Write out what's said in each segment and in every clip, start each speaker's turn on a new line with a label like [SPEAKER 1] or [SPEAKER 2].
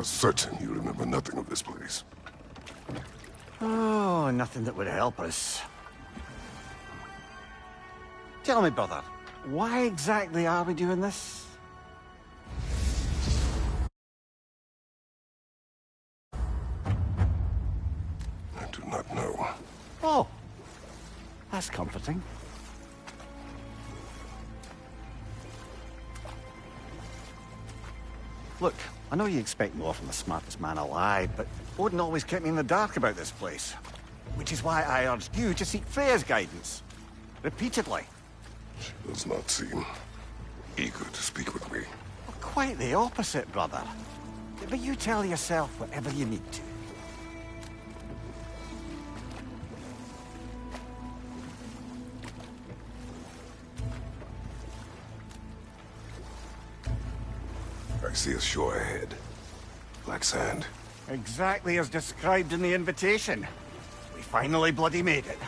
[SPEAKER 1] are certain you remember nothing of this place.
[SPEAKER 2] Oh, nothing that would help us. Tell me, brother, why exactly are we doing this?
[SPEAKER 1] I do not know.
[SPEAKER 2] Oh, that's comforting. Look, I know you expect more from the smartest man alive, but Odin always kept me in the dark about this place. Which is why I urged you to seek Freya's guidance. Repeatedly.
[SPEAKER 1] She does not seem eager to speak with me.
[SPEAKER 2] Well, quite the opposite, brother. But you tell yourself whatever you need to.
[SPEAKER 1] I see a shore ahead. Black sand.
[SPEAKER 2] Exactly as described in the invitation. We finally bloody made it.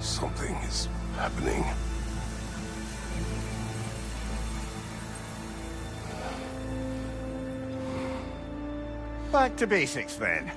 [SPEAKER 1] Something is happening.
[SPEAKER 2] Back to basics, then.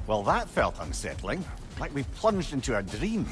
[SPEAKER 2] Well, that felt unsettling. Like we plunged into a dream.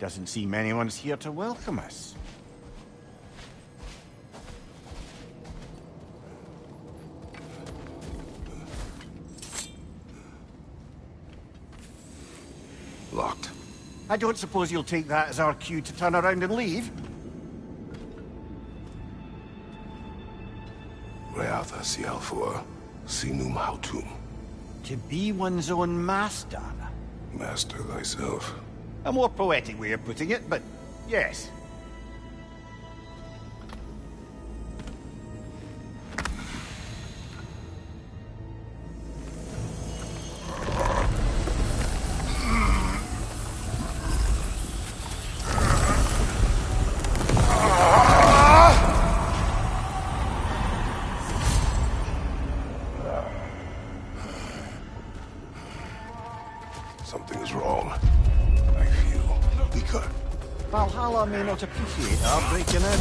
[SPEAKER 2] Doesn't seem anyone's here to welcome us.
[SPEAKER 1] Locked.
[SPEAKER 2] I don't suppose you'll take that as our cue to turn around and leave?
[SPEAKER 1] Reatha Sialfur, Sinum Hautum.
[SPEAKER 2] To be one's own master.
[SPEAKER 1] Master thyself.
[SPEAKER 2] A more poetic way of putting it, but yes.
[SPEAKER 1] Something is wrong. I feel weaker.
[SPEAKER 2] Valhalla may not appreciate our breaking in.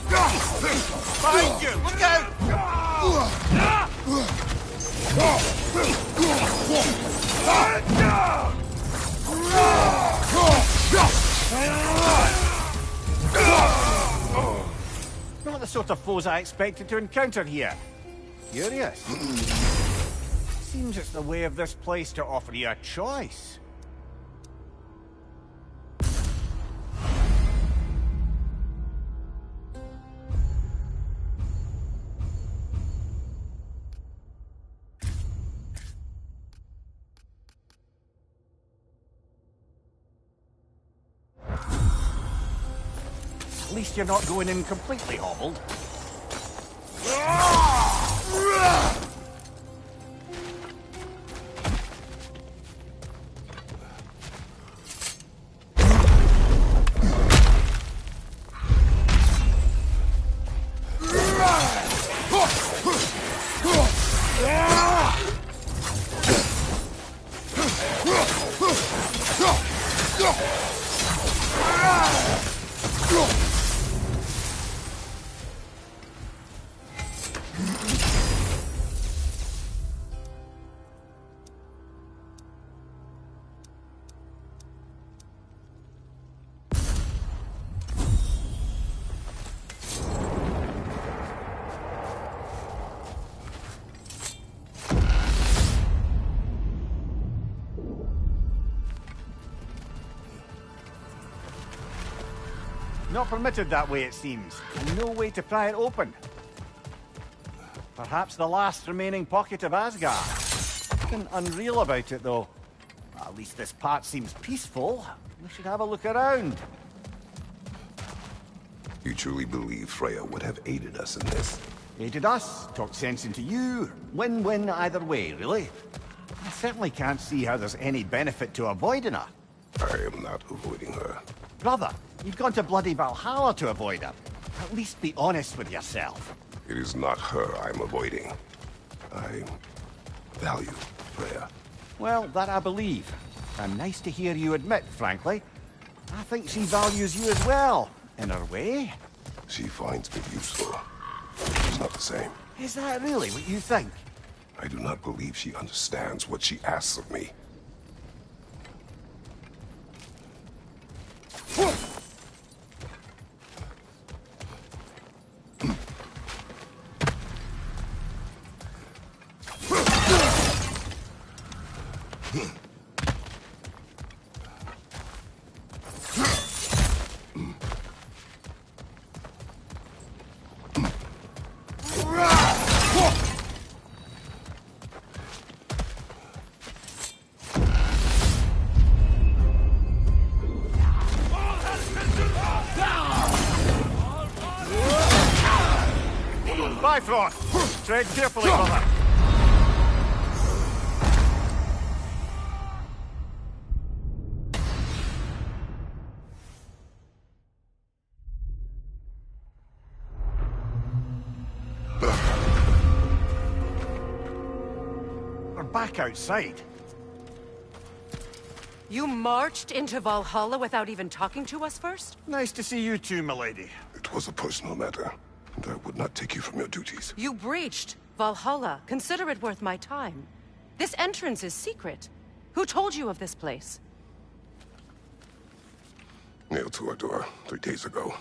[SPEAKER 2] Behind you! Look out! Not the sort of foes I expected to encounter here. Curious. Seems it's the way of this place to offer you a choice. At least you're not going in completely hobbled. Not permitted that way, it seems. And no way to pry it open. Perhaps the last remaining pocket of Asgard. Something unreal about it, though. At least this part seems peaceful. We should have a look around.
[SPEAKER 1] You truly believe Freya would have aided us in this?
[SPEAKER 2] Aided us, talked sense into you. Win-win either way, really. I certainly can't see how there's any benefit to avoiding her.
[SPEAKER 1] I am not avoiding her.
[SPEAKER 2] Brother, you've gone to bloody Valhalla to avoid her. At least be honest with yourself.
[SPEAKER 1] It is not her I'm avoiding. I value Freya.
[SPEAKER 2] Well, that I believe. And nice to hear you admit, frankly. I think she values you as well, in her way.
[SPEAKER 1] She finds me useful. It's not the same.
[SPEAKER 2] Is that really what you think?
[SPEAKER 1] I do not believe she understands what she asks of me.
[SPEAKER 2] Bifrost! Tread carefully, brother. We're back outside.
[SPEAKER 3] You marched into Valhalla without even talking to us first?
[SPEAKER 2] Nice to see you too, milady.
[SPEAKER 1] It was a personal matter, and I would not take you from your duties.
[SPEAKER 3] You breached Valhalla. Consider it worth my time. This entrance is secret. Who told you of this place?
[SPEAKER 1] Nailed to our door 3 days ago.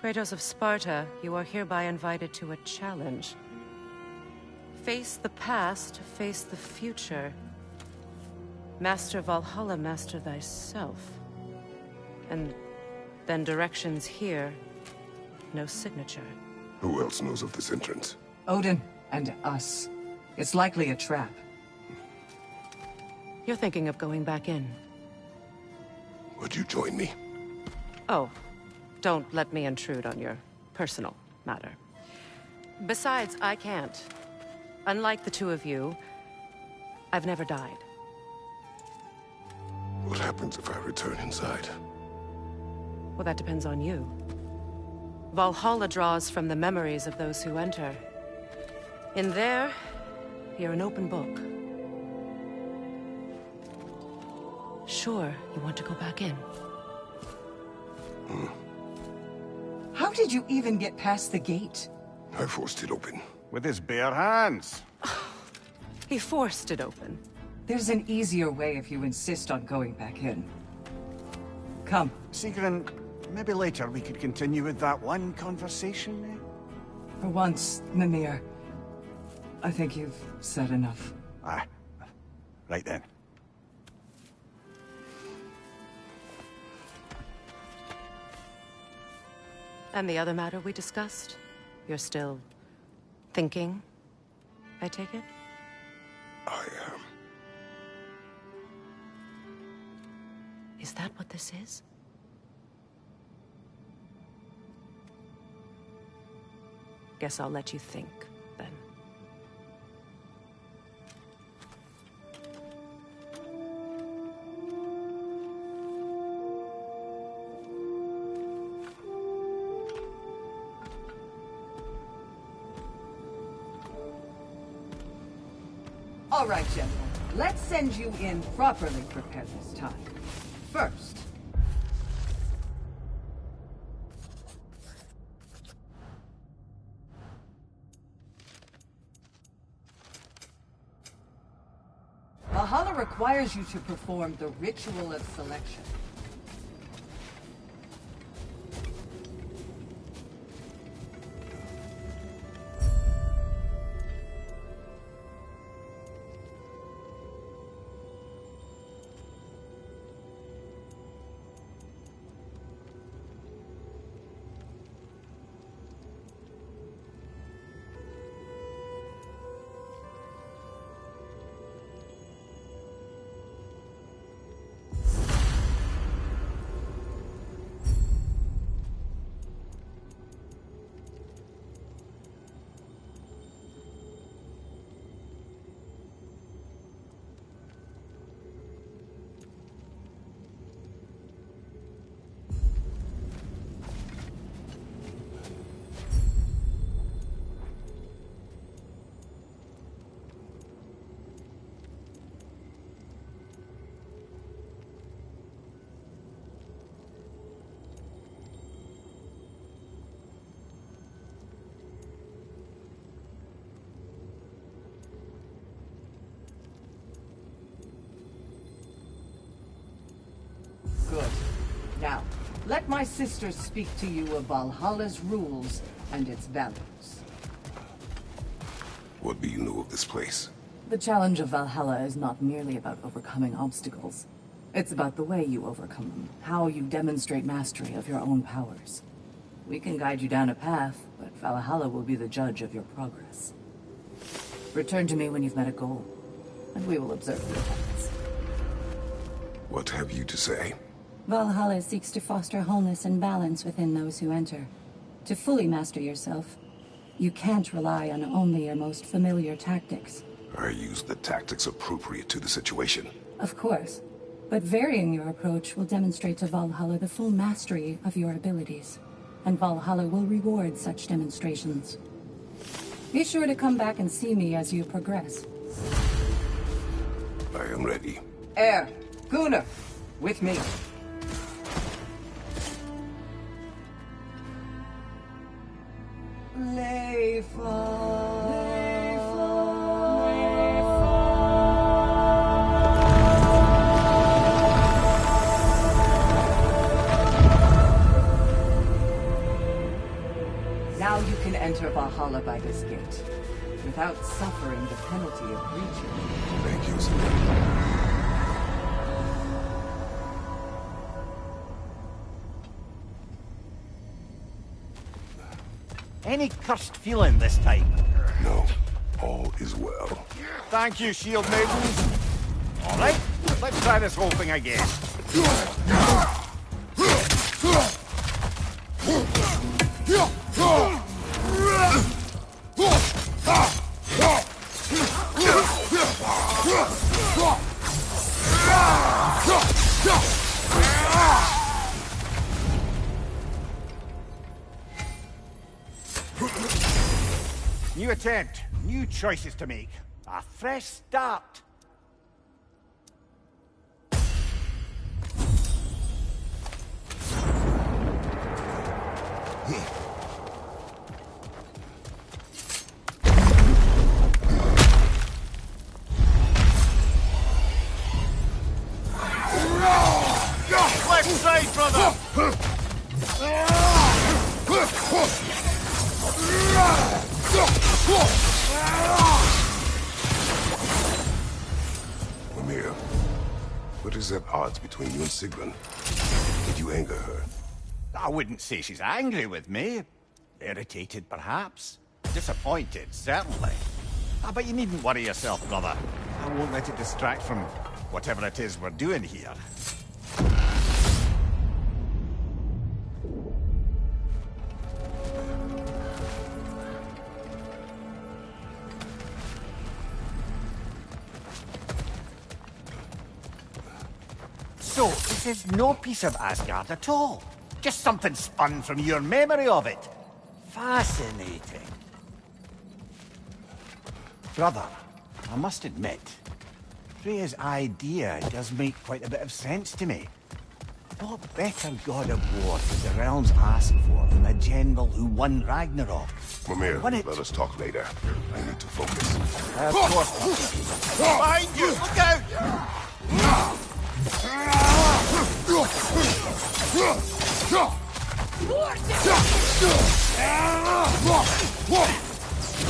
[SPEAKER 3] Kratos of Sparta, you are hereby invited to a challenge. Face the past, face the future. Master Valhalla, master thyself. And then directions here, no signature.
[SPEAKER 1] Who else knows of this entrance?
[SPEAKER 4] Odin and us. It's likely a trap.
[SPEAKER 3] You're thinking of going back in.
[SPEAKER 1] Would you join me?
[SPEAKER 3] Oh, don't let me intrude on your personal matter. Besides, I can't. Unlike the two of you, I've never died.
[SPEAKER 1] What happens if I return inside?
[SPEAKER 3] Well, that depends on you. Valhalla draws from the memories of those who enter. In there, You're an open book. Sure, you want to go back in.
[SPEAKER 4] How did you even get past the gate?
[SPEAKER 1] I forced it open.
[SPEAKER 2] With his bare hands.
[SPEAKER 3] He forced it open.
[SPEAKER 4] There's an easier way if you insist on going back in. Come.
[SPEAKER 2] Sigrun, maybe later we could continue with that one conversation, eh?
[SPEAKER 4] For once, Mimir, I think you've said enough.
[SPEAKER 2] Ah, right then.
[SPEAKER 3] And the other matter we discussed? You're still thinking, I take it?
[SPEAKER 1] I am.
[SPEAKER 3] Is that what this is? Guess I'll let you think, then.
[SPEAKER 4] All right, General. Let's send you in properly prepared this time. First, Valhalla requires you to perform the ritual of selection. Good. Now, let my sisters speak to you of Valhalla's rules and its values.
[SPEAKER 1] What do you know of this place?
[SPEAKER 5] The challenge of Valhalla is not merely about overcoming obstacles. It's about the way you overcome them, how you demonstrate mastery of your own powers. We can guide you down a path, but Valhalla will be the judge of your progress. Return to me when you've met a goal, and we will observe the effects.
[SPEAKER 1] What have you to say?
[SPEAKER 6] Valhalla seeks to foster wholeness and balance within those who enter. To fully master yourself, you can't rely on only your most familiar tactics.
[SPEAKER 1] I use the tactics appropriate to the situation.
[SPEAKER 6] Of course, but varying your approach will demonstrate to Valhalla the full mastery of your abilities, and Valhalla will reward such demonstrations. Be sure to come back and see me as you progress.
[SPEAKER 1] I am ready.
[SPEAKER 4] Gunnar, with me. Now you can enter Valhalla by this gate, without suffering the penalty of breaching.
[SPEAKER 1] Thank you, Sigrun.
[SPEAKER 2] Any cursed feeling this time?
[SPEAKER 1] No, all is well.
[SPEAKER 2] Thank you, shield maidens. All right, let's try this whole thing again. New attempt, new choices to make. A fresh start.
[SPEAKER 7] Left side, brother!
[SPEAKER 1] Mimir, what is at odds between you and Sigrun? Did you anger her?
[SPEAKER 2] I wouldn't say she's angry with me. Irritated, perhaps. Disappointed, certainly. But you needn't worry yourself, brother. I won't let it distract from whatever it is we're doing here. So, this is no piece of Asgard at all. Just something spun from your memory of it. Fascinating. Brother, I must admit, Freya's idea does make quite a bit of sense to me. What better god of war could the realms ask for than a general who won Ragnarok?
[SPEAKER 1] Mimir, let us talk later. I need to focus.
[SPEAKER 2] Of course.
[SPEAKER 7] Behind you! Look out!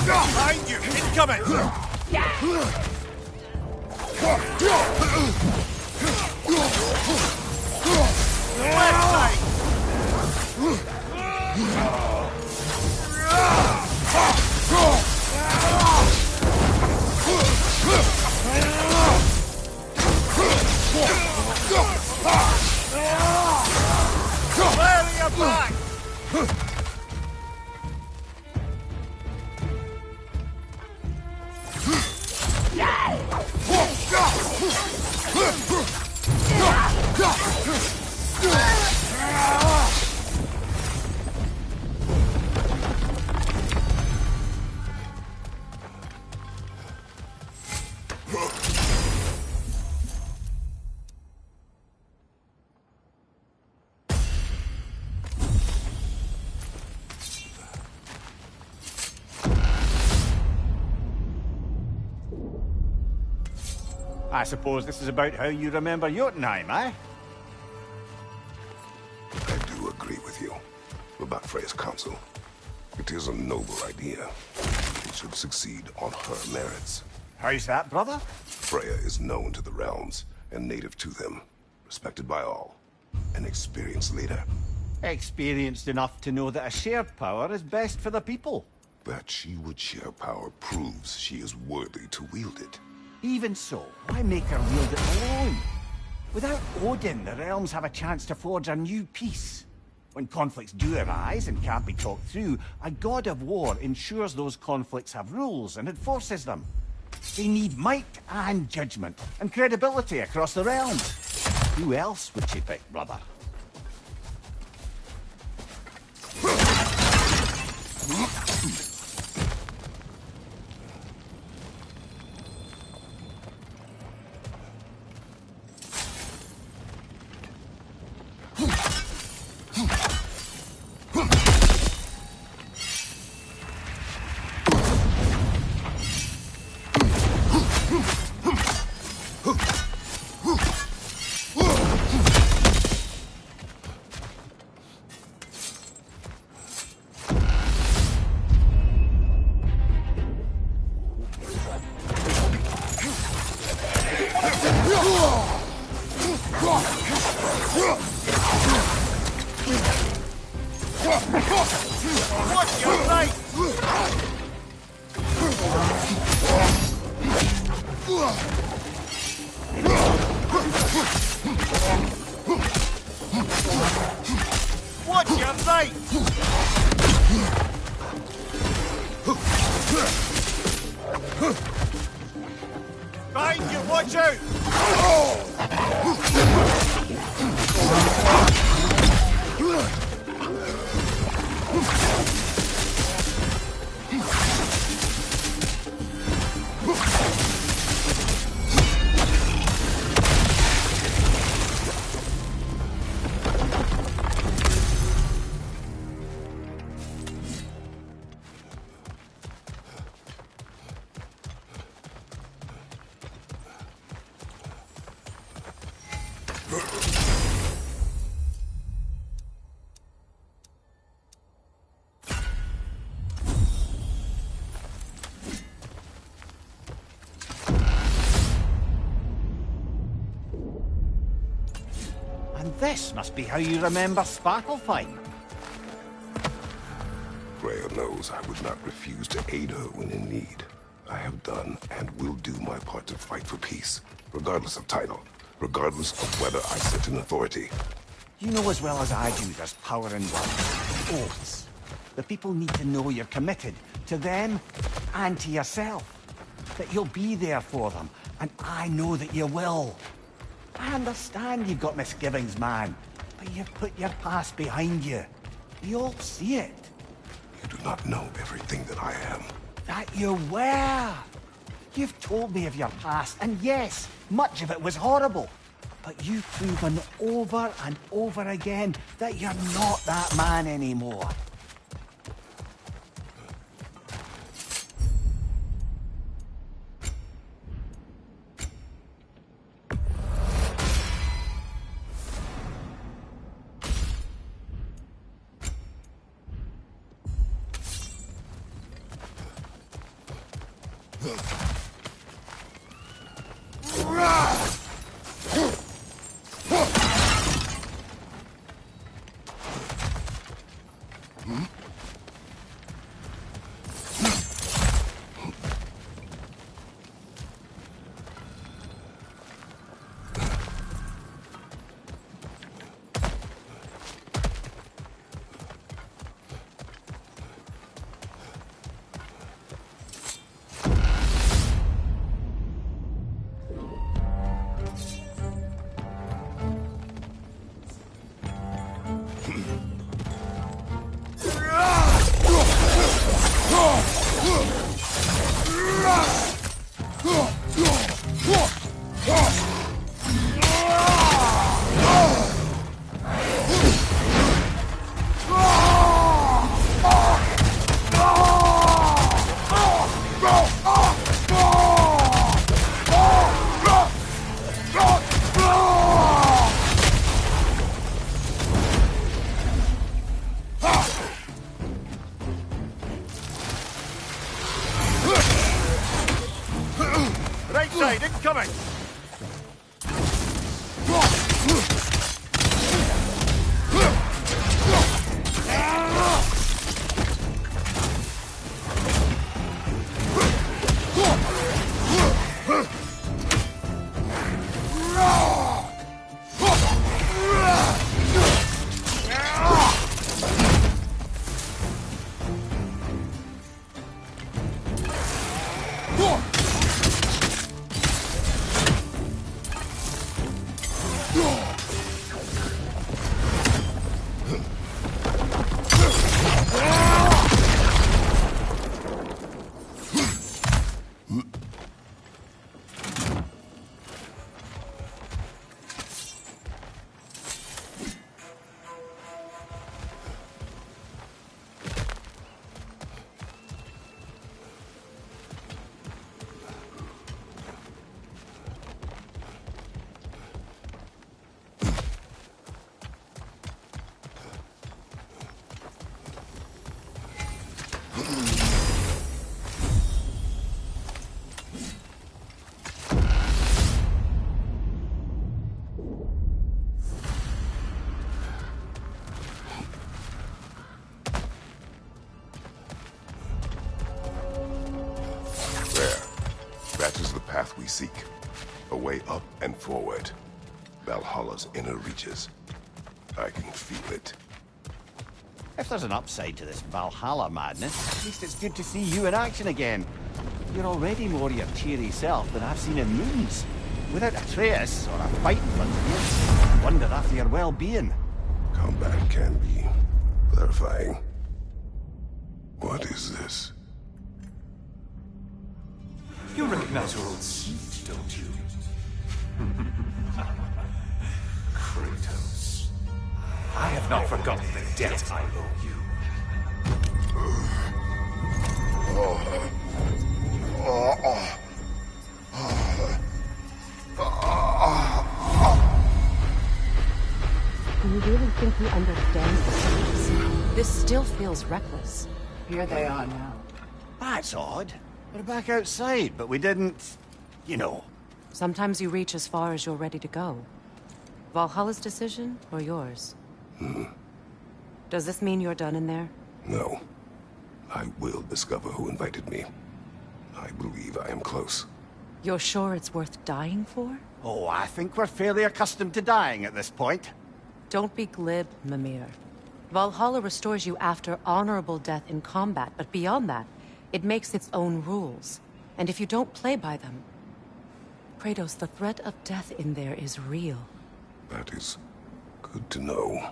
[SPEAKER 7] Behind you! Incoming! Left side! Clear your back!
[SPEAKER 2] I suppose this is about how you remember Jotunheim, eh?
[SPEAKER 1] I do agree with you about Freya's counsel. It is a noble idea. It should succeed on her merits.
[SPEAKER 2] How's that, brother?
[SPEAKER 1] Freya is known to the realms and native to them, respected by all. An experienced leader.
[SPEAKER 2] Experienced enough to know that a shared power is best for the people.
[SPEAKER 1] That she would share power proves she is worthy to wield it.
[SPEAKER 2] Even so, why make her wield it alone? Without Odin, the realms have a chance to forge a new peace. When conflicts do arise and can't be talked through, a god of war ensures those conflicts have rules and enforces them. They need might and judgment, and credibility across the realms. Who else would she pick, brother?
[SPEAKER 7] Watch your right! Watch your right! Behind you, watch out!
[SPEAKER 2] this must be how you remember Sparklefine.
[SPEAKER 1] Freya knows I would not refuse to aid her when in need. I have done and will do my part to fight for peace, regardless of title, regardless of whether I sit in authority.
[SPEAKER 2] You know as well as I do there's power in words. Oaths. The people need to know you're committed, to them and to yourself. That you'll be there for them, and I know that you will. I understand you've got misgivings, man, but you've put your past behind you. We all see it.
[SPEAKER 1] You do not know everything that I am.
[SPEAKER 2] That you were. You've told me of your past, and yes, much of it was horrible. But you've proven over and over again that you're not that man anymore.
[SPEAKER 7] Right side, incoming!
[SPEAKER 1] That is the path we seek. A way up and forward. Valhalla's inner reaches. I can feel it.
[SPEAKER 2] If there's an upside to this Valhalla madness, at least it's good to see you in action again. You're already more your cheery self than I've seen in moons. Without Atreus or a fight in front of you, I wonder after your well-being.
[SPEAKER 1] Combat can be clarifying. What is this?
[SPEAKER 8] You recognize your old seat, don't you? Kratos. I have not forgotten the debt I owe you.
[SPEAKER 3] Do you really think you understand this? This still feels reckless.
[SPEAKER 4] Here they are now.
[SPEAKER 2] That's odd. We're back outside, but we didn't... you know.
[SPEAKER 3] Sometimes you reach as far as you're ready to go. Valhalla's decision, or yours? Does this mean you're done in there?
[SPEAKER 1] No. I will discover who invited me. I believe I am close.
[SPEAKER 3] You're sure it's worth dying for?
[SPEAKER 2] Oh, I think we're fairly accustomed to dying at this point.
[SPEAKER 3] Don't be glib, Mimir. Valhalla restores you after honorable death in combat, but beyond that, it makes its own rules. And if you don't play by them... Kratos, the threat of death in there is real.
[SPEAKER 1] That is good to know.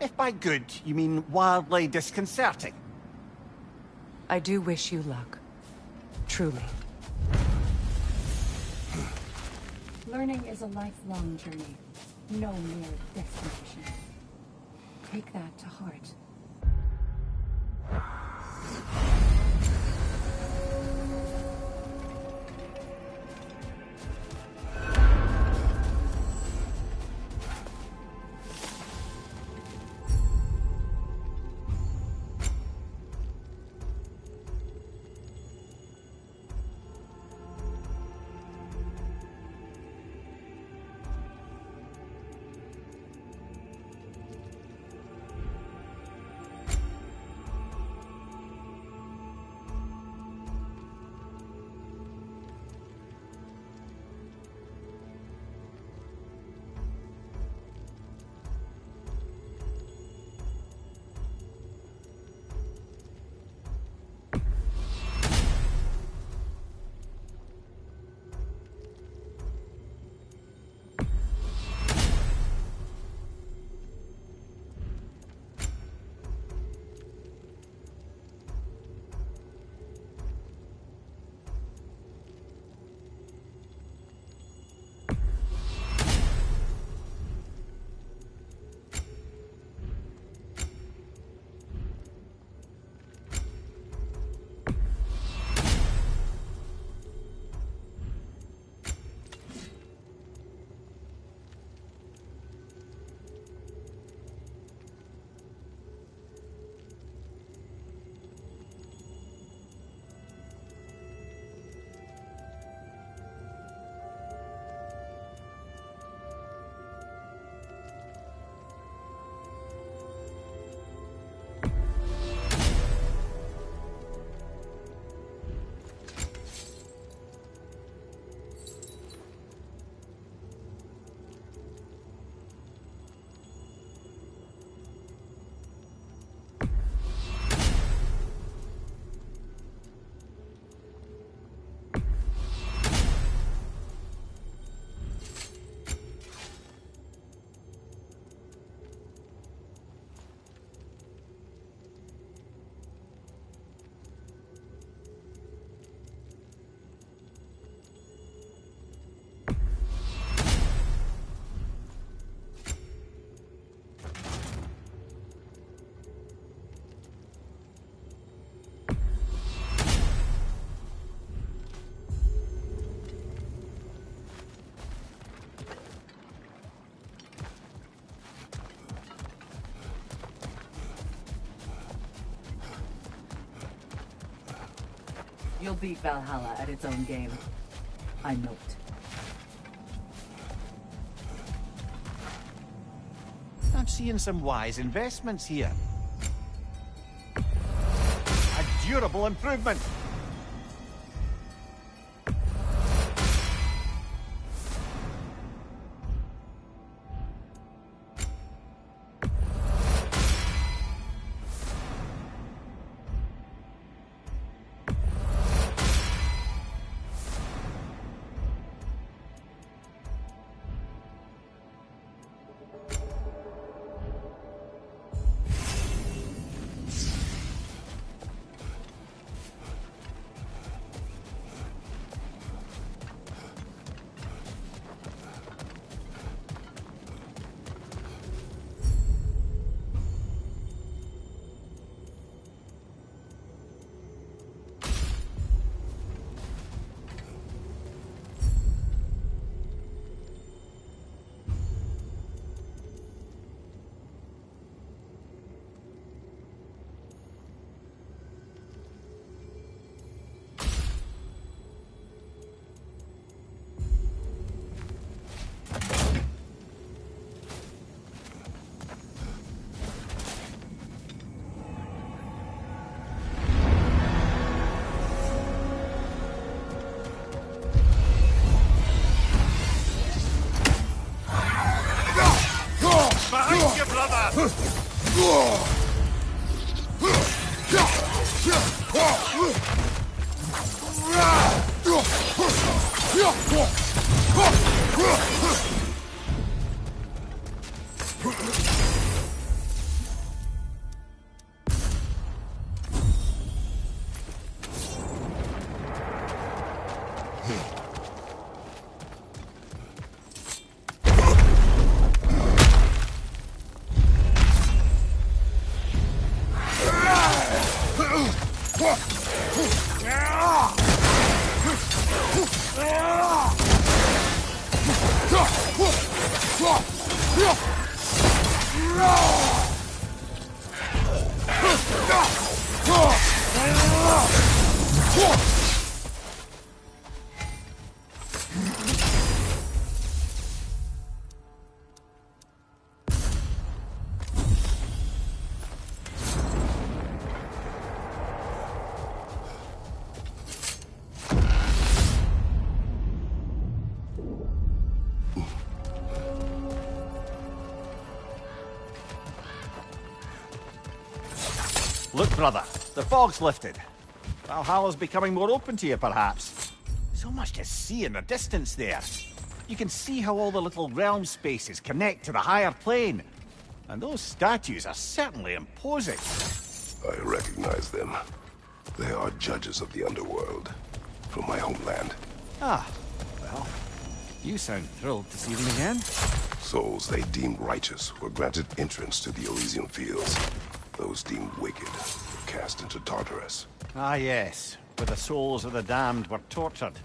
[SPEAKER 2] If by good, you mean wildly disconcerting.
[SPEAKER 3] I do wish you luck. Truly.
[SPEAKER 6] Learning is a lifelong journey, no mere destination. Take that to heart.
[SPEAKER 5] You'll beat Valhalla at its own game. I know it.
[SPEAKER 2] I'm seeing some wise investments here. A durable improvement. Look, brother, the fog's lifted. Valhalla's becoming more open to you, perhaps. So much to see in the distance there. You can see how all the little realm spaces connect to the higher plane. And those statues are certainly imposing.
[SPEAKER 1] I recognize them. They are judges of the underworld, from my homeland.
[SPEAKER 2] Ah, well, you sound thrilled to see them again.
[SPEAKER 1] Souls they deemed righteous were granted entrance to the Elysian fields. Those deemed wicked were cast into Tartarus.
[SPEAKER 2] Ah, yes, where the souls of the damned were tortured.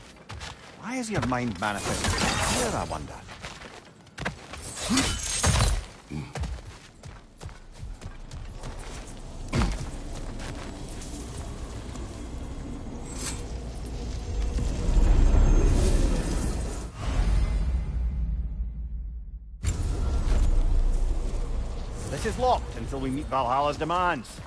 [SPEAKER 2] Why is your mind manifested here, I wonder? This is locked until we meet Valhalla's demands.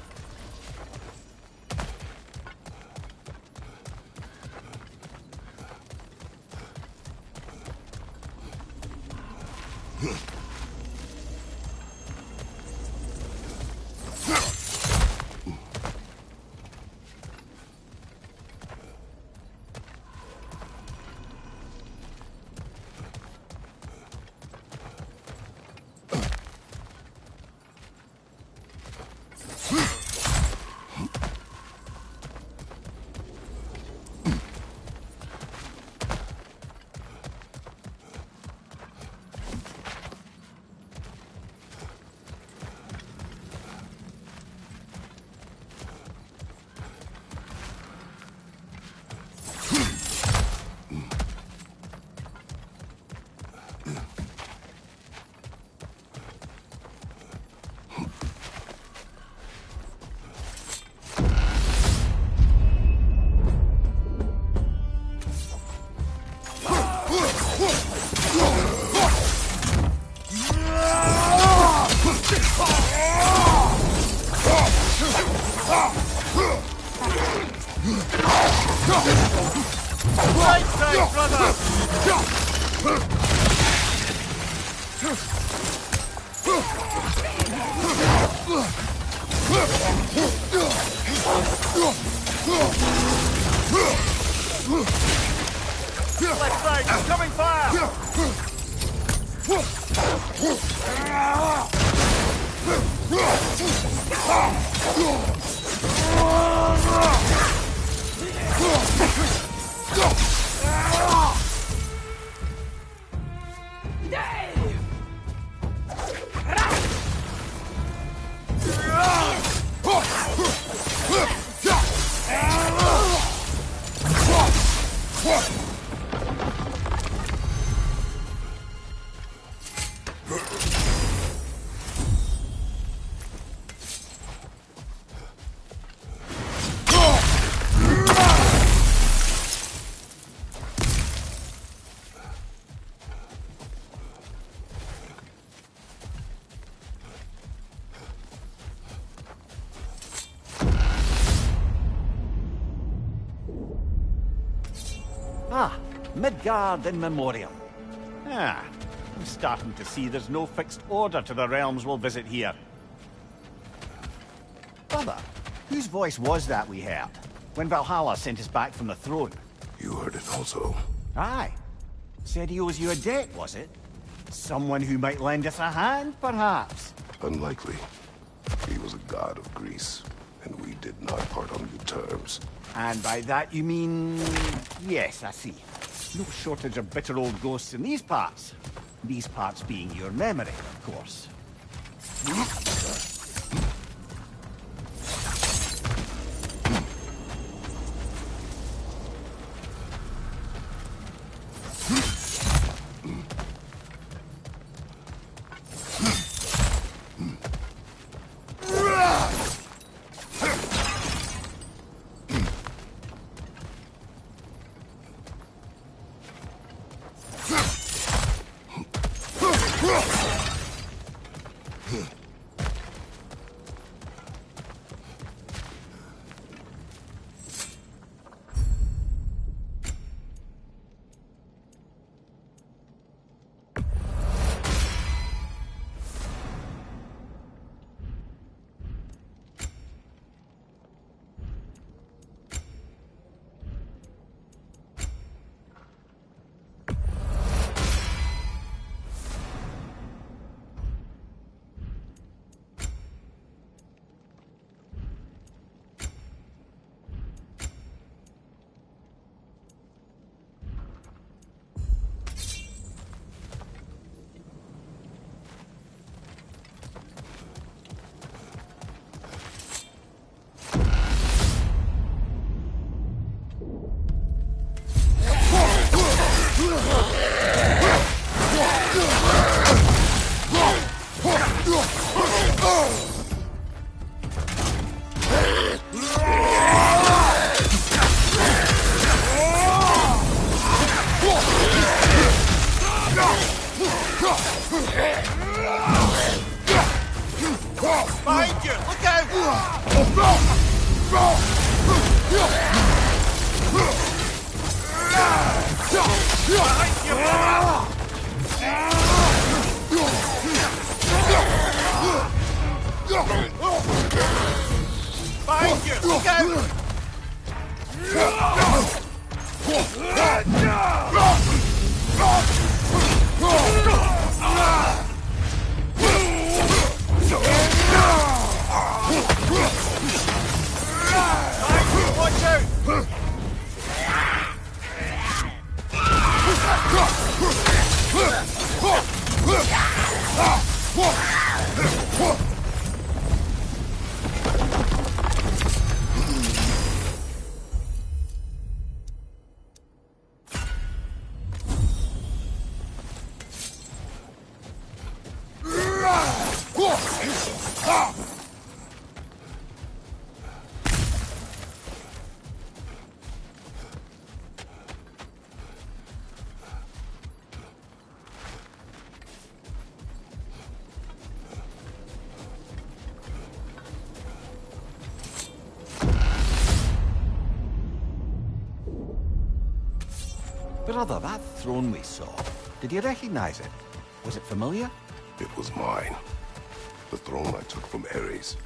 [SPEAKER 7] Right side, brother! Left side, coming fire!
[SPEAKER 2] Ah, Midgard in memoriam. Ah, I'm starting to see there's no fixed order to the realms we'll visit here. Brother, Whose voice was that we heard? When Valhalla sent us back from the throne?
[SPEAKER 1] You heard it also.
[SPEAKER 2] Aye. Said he owes you a debt, was it? Someone who might lend us a hand, perhaps?
[SPEAKER 1] Unlikely. He was a god of Greece, and we did not part on good terms.
[SPEAKER 2] And by that you mean... Yes, I see. No shortage of bitter old ghosts in these parts. These parts being your memory, of course.
[SPEAKER 7] Behind you! Look out! Behind you, brother! Behind you! Look out! Watch out!
[SPEAKER 2] Brother, that throne we saw, did you recognize it? Was it familiar?
[SPEAKER 1] It was mine. The throne I took from Ares.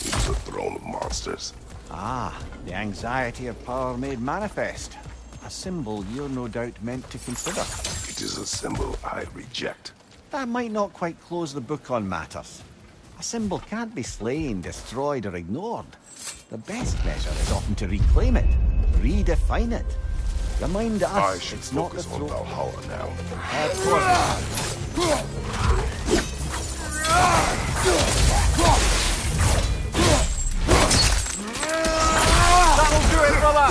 [SPEAKER 1] It was a throne of monsters.
[SPEAKER 2] Ah, the anxiety of power made manifest. A symbol you're no doubt meant to consider.
[SPEAKER 1] It is a symbol I reject.
[SPEAKER 2] That might not quite close the book on matters. A symbol can't be slain, destroyed, or ignored. The best measure is often to reclaim it, redefine it. Remind us
[SPEAKER 1] I should
[SPEAKER 2] it's not the
[SPEAKER 1] focus on
[SPEAKER 2] throne.
[SPEAKER 1] Valhalla now.
[SPEAKER 2] Of course.
[SPEAKER 7] That'll do it, brother!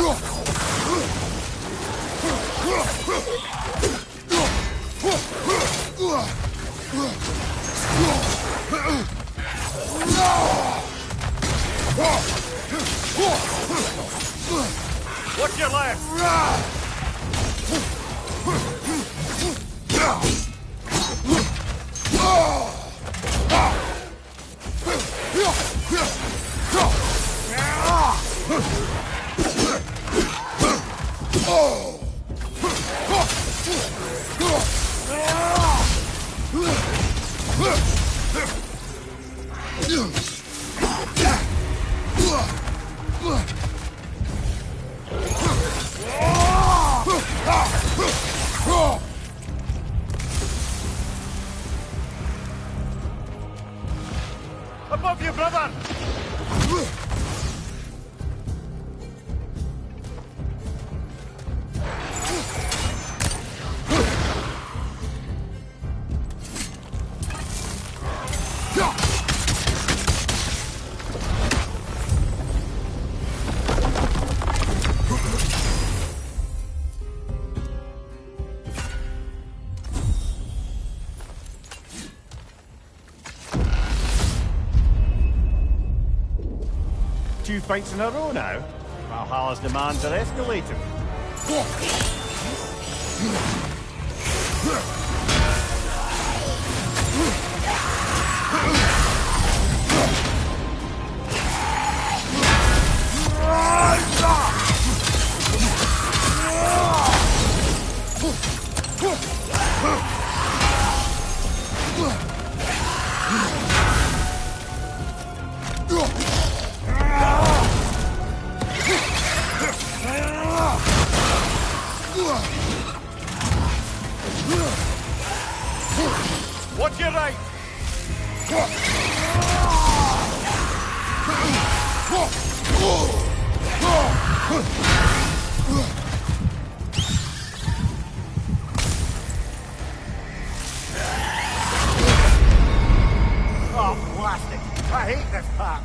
[SPEAKER 7] Watch your left! Above you, brother!
[SPEAKER 2] Two fights in a row now. Valhalla's demands are escalating.
[SPEAKER 7] Watch your right!
[SPEAKER 2] Oh, plastic! I hate this part!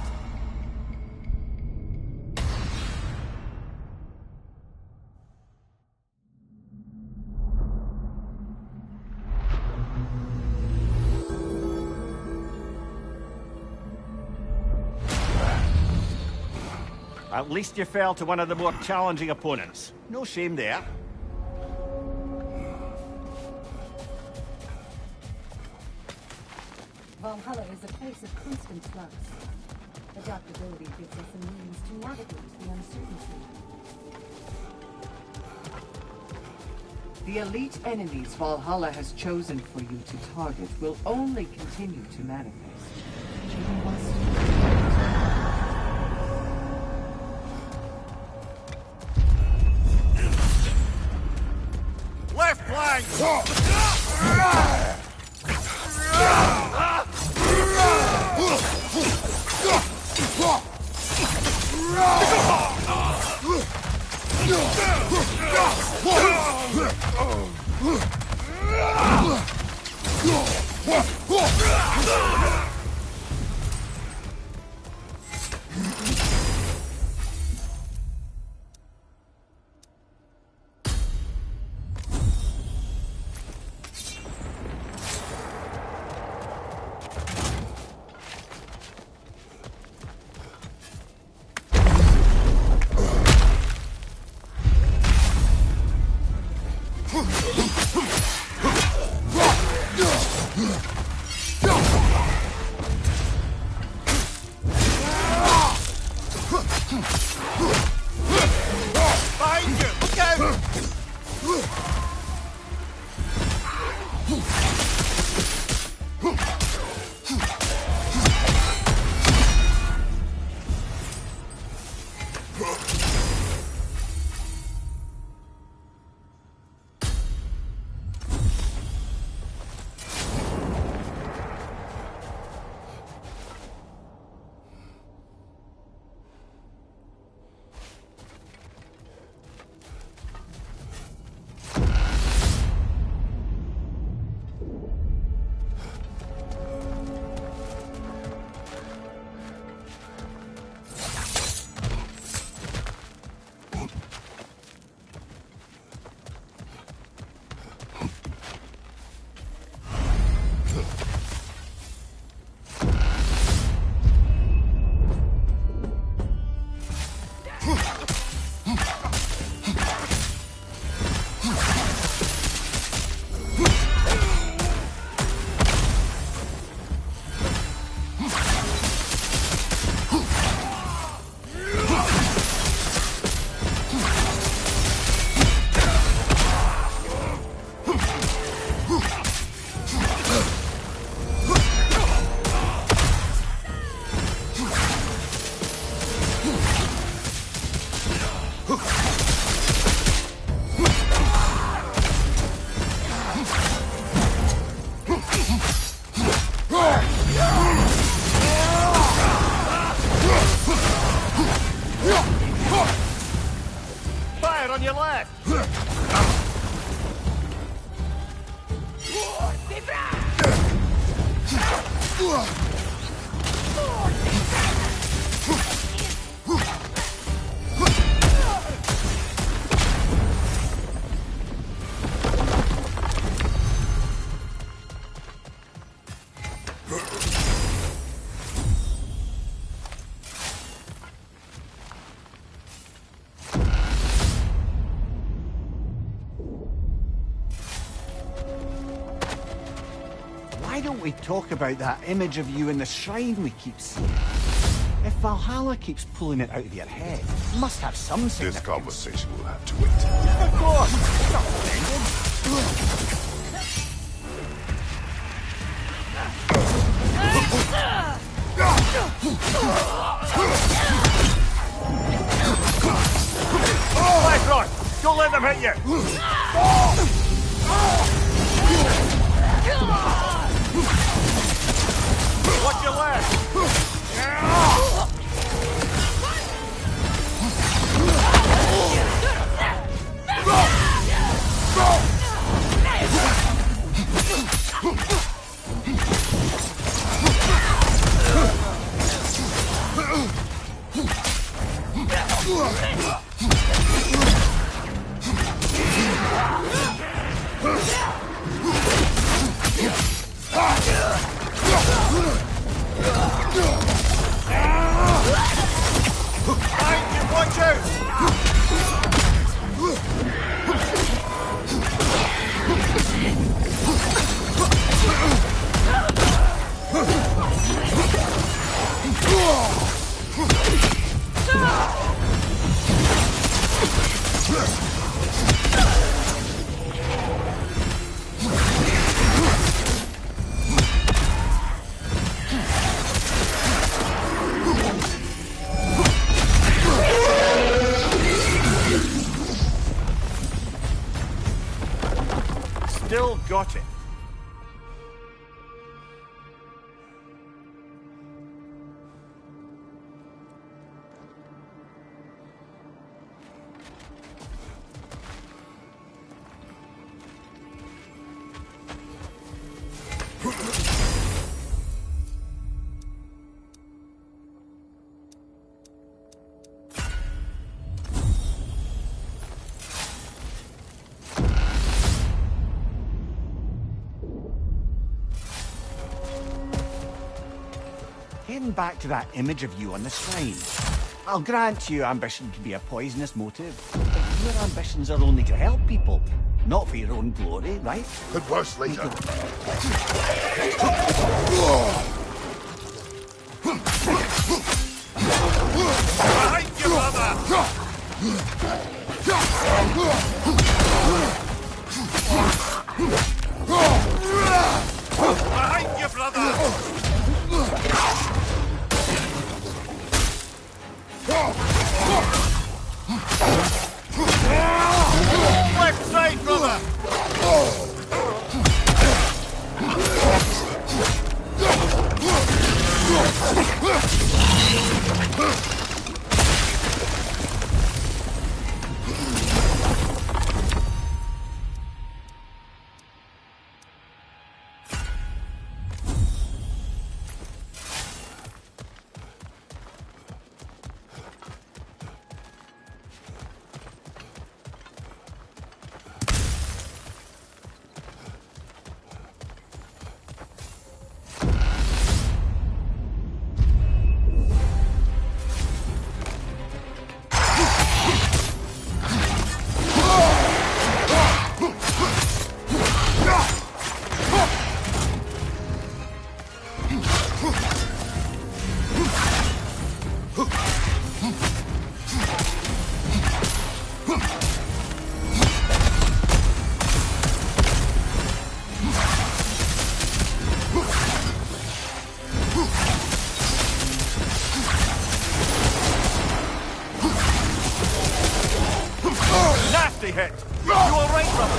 [SPEAKER 2] At least you fell to one of the more challenging opponents. No shame there.
[SPEAKER 6] Valhalla is a place of constant flux. Adaptability gives us a means to navigate the uncertainty.
[SPEAKER 4] The elite enemies Valhalla has chosen for you to target will only continue to manifest. You must...
[SPEAKER 7] Left flank! Behind you! Look out! on your left!
[SPEAKER 2] Why don't we talk about that image of you in the shrine we keep seeing? If Valhalla keeps pulling it out of your head, it must have some
[SPEAKER 1] This
[SPEAKER 2] significance.
[SPEAKER 1] conversation will have to wait.
[SPEAKER 2] Of course! It's not offended.
[SPEAKER 7] Left, Ron! Don't let them hit you! Watch your left! Behind you, watch out! Still got it.
[SPEAKER 2] Getting back to that image of you on the shrine. I'll grant you ambition can be a poisonous motive, but your ambitions are only to help people, not for your own glory, right?
[SPEAKER 1] Could worse later.
[SPEAKER 7] Behind you, brother! Behind you, brother! Left side, brother! Nasty hit! You alright, brother?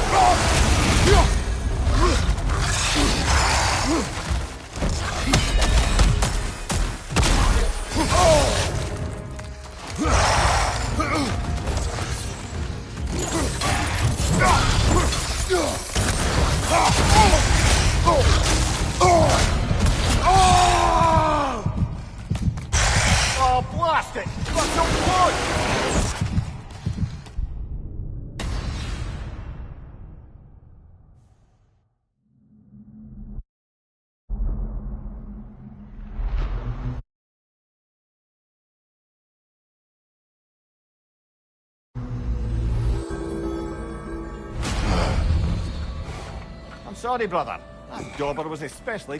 [SPEAKER 2] sorry, brother. That dauber was especially